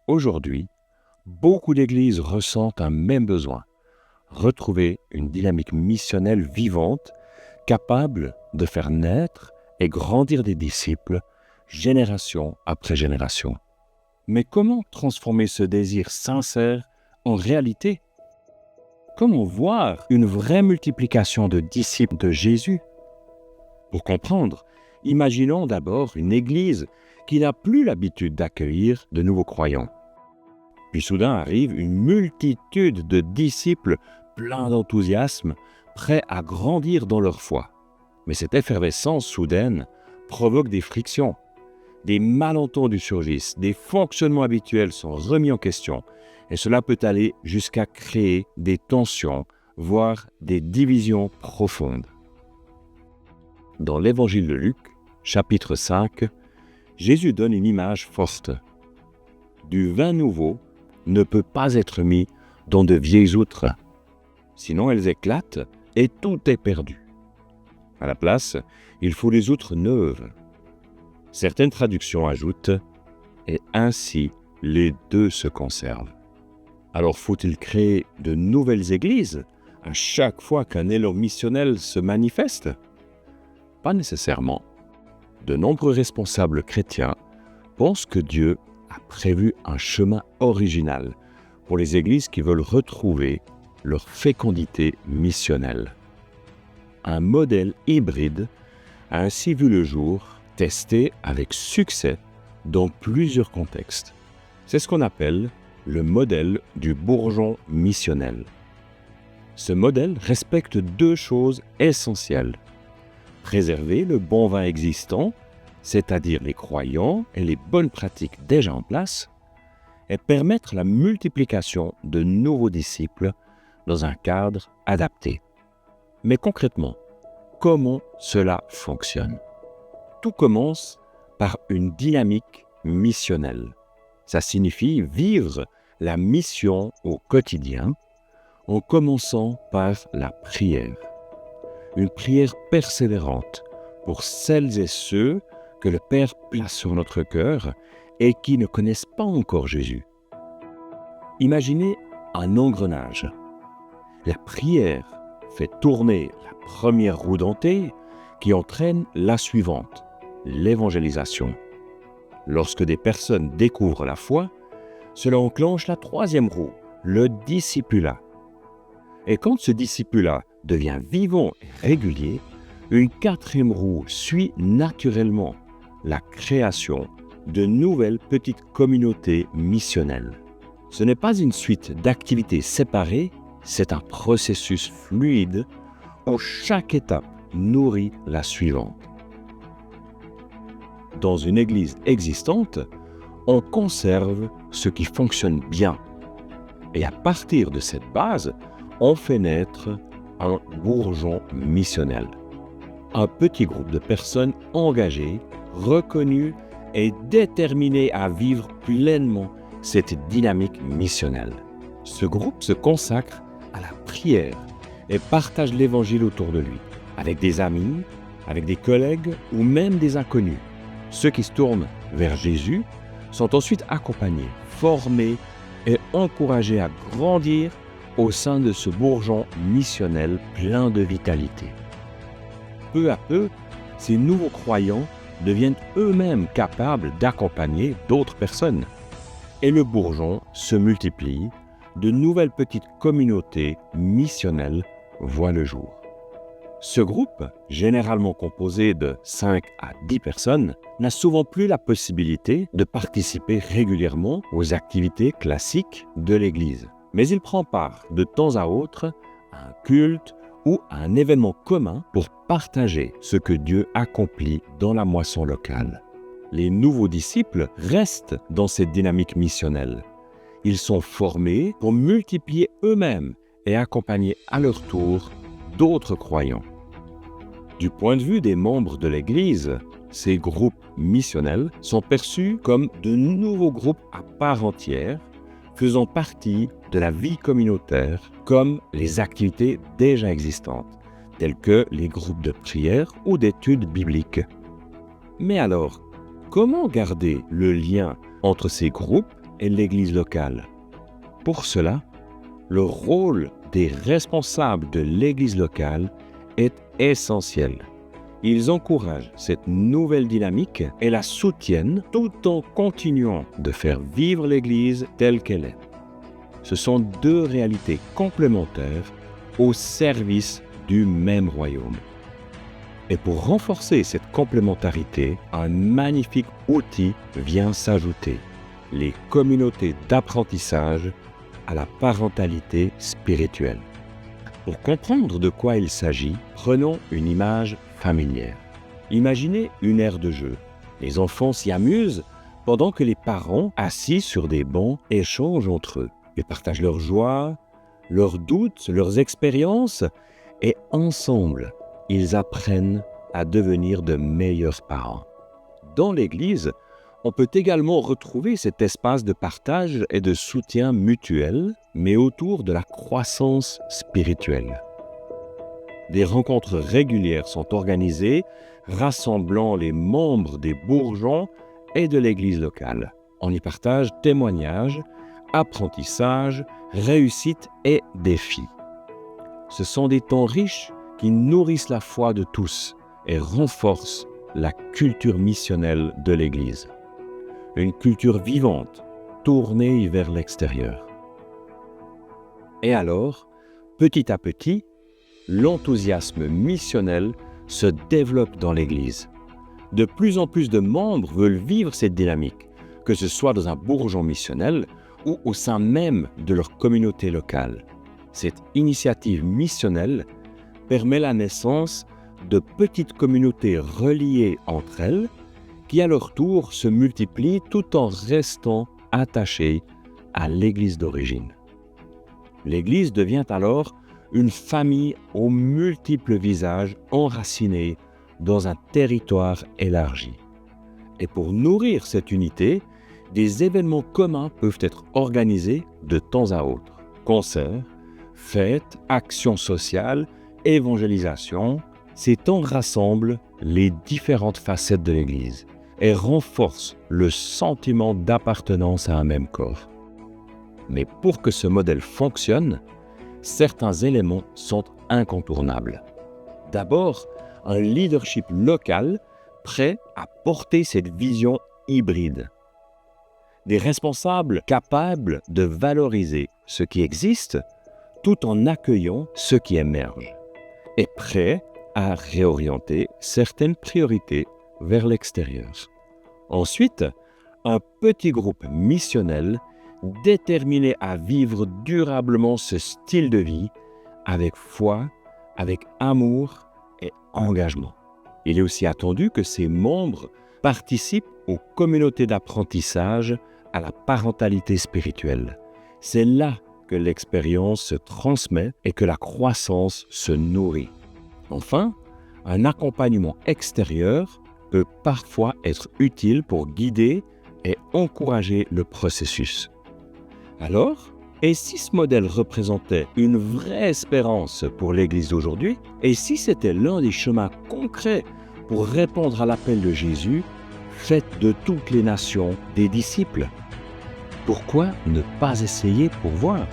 Aujourd'hui, beaucoup d'églises ressentent un même besoin, retrouver une dynamique missionnelle vivante, capable de faire naître et grandir des disciples, génération après génération. Mais comment transformer ce désir sincère en réalité? Comment voir une vraie multiplication de disciples de Jésus? Pour comprendre, imaginons d'abord une église qui n'a plus l'habitude d'accueillir de nouveaux croyants. Puis soudain arrive une multitude de disciples pleins d'enthousiasme, prêts à grandir dans leur foi. Mais cette effervescence soudaine provoque des frictions. Des malentendus surgissent, des fonctionnements habituels sont remis en question, et cela peut aller jusqu'à créer des tensions, voire des divisions profondes. Dans l'évangile de Luc, chapitre 5, Jésus donne une image forte. Du vin nouveau ne peut pas être mis dans de vieilles outres, sinon elles éclatent et tout est perdu. À la place, il faut des outres neuves. Certaines traductions ajoutent « et ainsi les deux se conservent ». Alors faut-il créer de nouvelles églises à chaque fois qu'un élan missionnel se manifeste? Pas nécessairement. De nombreux responsables chrétiens pensent que Dieu a prévu un chemin original pour les églises qui veulent retrouver leur fécondité missionnelle. Un modèle hybride a ainsi vu le jour, testé avec succès dans plusieurs contextes. C'est ce qu'on appelle le modèle du bourgeon missionnel. Ce modèle respecte deux choses essentielles. Préserver le bon vin existant, c'est-à-dire les croyants et les bonnes pratiques déjà en place, et permettre la multiplication de nouveaux disciples dans un cadre adapté. Mais concrètement, comment cela fonctionne? Tout commence par une dynamique missionnelle. Ça signifie vivre la mission au quotidien en commençant par la prière. Une prière persévérante pour celles et ceux que le Père place sur notre cœur et qui ne connaissent pas encore Jésus. Imaginez un engrenage. La prière fait tourner la première roue dentée qui entraîne la suivante, l'évangélisation. Lorsque des personnes découvrent la foi, cela enclenche la troisième roue, le discipulat. Et quand ce discipulat devient vivant et régulier, une quatrième roue suit naturellement la création de nouvelles petites communautés missionnelles. Ce n'est pas une suite d'activités séparées, c'est un processus fluide où chaque étape nourrit la suivante. Dans une église existante, on conserve ce qui fonctionne bien. Et à partir de cette base, on fait naître un bourgeon missionnel. Un petit groupe de personnes engagées, reconnues et déterminées à vivre pleinement cette dynamique missionnelle. Ce groupe se consacre à la prière et partage l'évangile autour de lui, avec des amis, avec des collègues ou même des inconnus. Ceux qui se tournent vers Jésus sont ensuite accompagnés, formés et encouragés à grandir au sein de ce bourgeon missionnel plein de vitalité. Peu à peu, ces nouveaux croyants deviennent eux-mêmes capables d'accompagner d'autres personnes. Et le bourgeon se multiplie, de nouvelles petites communautés missionnelles voient le jour. Ce groupe, généralement composé de 5 à 10 personnes, n'a souvent plus la possibilité de participer régulièrement aux activités classiques de l'Église. Mais il prend part de temps à autre à un culte ou à un événement commun pour partager ce que Dieu accomplit dans la moisson locale. Les nouveaux disciples restent dans cette dynamique missionnelle. Ils sont formés pour multiplier eux-mêmes et accompagner à leur tour d'autres croyants. Du point de vue des membres de l'Église, ces groupes missionnels sont perçus comme de nouveaux groupes à part entière, faisant partie de la vie communautaire, comme les activités déjà existantes, telles que les groupes de prière ou d'études bibliques. Mais alors, comment garder le lien entre ces groupes et l'Église locale. Pour cela, le rôle des responsables de l'Église locale est essentiel. Ils encouragent cette nouvelle dynamique et la soutiennent tout en continuant de faire vivre l'Église telle qu'elle est. Ce sont deux réalités complémentaires au service du même royaume. Et pour renforcer cette complémentarité, un magnifique outil vient s'ajouter, les communautés d'apprentissage à la parentalité spirituelle. Pour comprendre de quoi il s'agit, prenons une image familière. Imaginez une aire de jeu. Les enfants s'y amusent pendant que les parents, assis sur des bancs, échangent entre eux. Ils partagent leurs joies, leurs doutes, leurs expériences, et ensemble, ils apprennent à devenir de meilleurs parents. Dans l'Église, on peut également retrouver cet espace de partage et de soutien mutuel, mais autour de la croissance spirituelle. Des rencontres régulières sont organisées, rassemblant les membres des bourgeons et de l'Église locale. On y partage témoignages, apprentissages, réussites et défis. Ce sont des temps riches qui nourrissent la foi de tous et renforcent la culture missionnelle de l'Église. Une culture vivante, tournée vers l'extérieur. Et alors, petit à petit, l'enthousiasme missionnel se développe dans l'Église. De plus en plus de membres veulent vivre cette dynamique, que ce soit dans un bourgeon missionnel ou au sein même de leur communauté locale. Cette initiative missionnelle permet la naissance de petites communautés reliées entre elles qui à leur tour se multiplient tout en restant attachées à l'Église d'origine. L'Église devient alors une famille aux multiples visages enracinés dans un territoire élargi. Et pour nourrir cette unité, des événements communs peuvent être organisés de temps à autre. Concerts, fêtes, actions sociales, évangélisation, ces temps rassemblent les différentes facettes de l'Église et renforcent le sentiment d'appartenance à un même corps. Mais pour que ce modèle fonctionne, certains éléments sont incontournables. D'abord, un leadership local prêt à porter cette vision hybride. Des responsables capables de valoriser ce qui existe tout en accueillant ce qui émerge et prêts à réorienter certaines priorités vers l'extérieur. Ensuite, un petit groupe missionnel déterminé à vivre durablement ce style de vie avec foi, avec amour et engagement. Il est aussi attendu que ces membres participent aux communautés d'apprentissage à la parentalité spirituelle. C'est là que l'expérience se transmet et que la croissance se nourrit. Enfin, un accompagnement extérieur peut parfois être utile pour guider et encourager le processus. Alors, et si ce modèle représentait une vraie espérance pour l'Église d'aujourd'hui, et si c'était l'un des chemins concrets pour répondre à l'appel de Jésus, faites de toutes les nations des disciples? Pourquoi ne pas essayer pour voir ?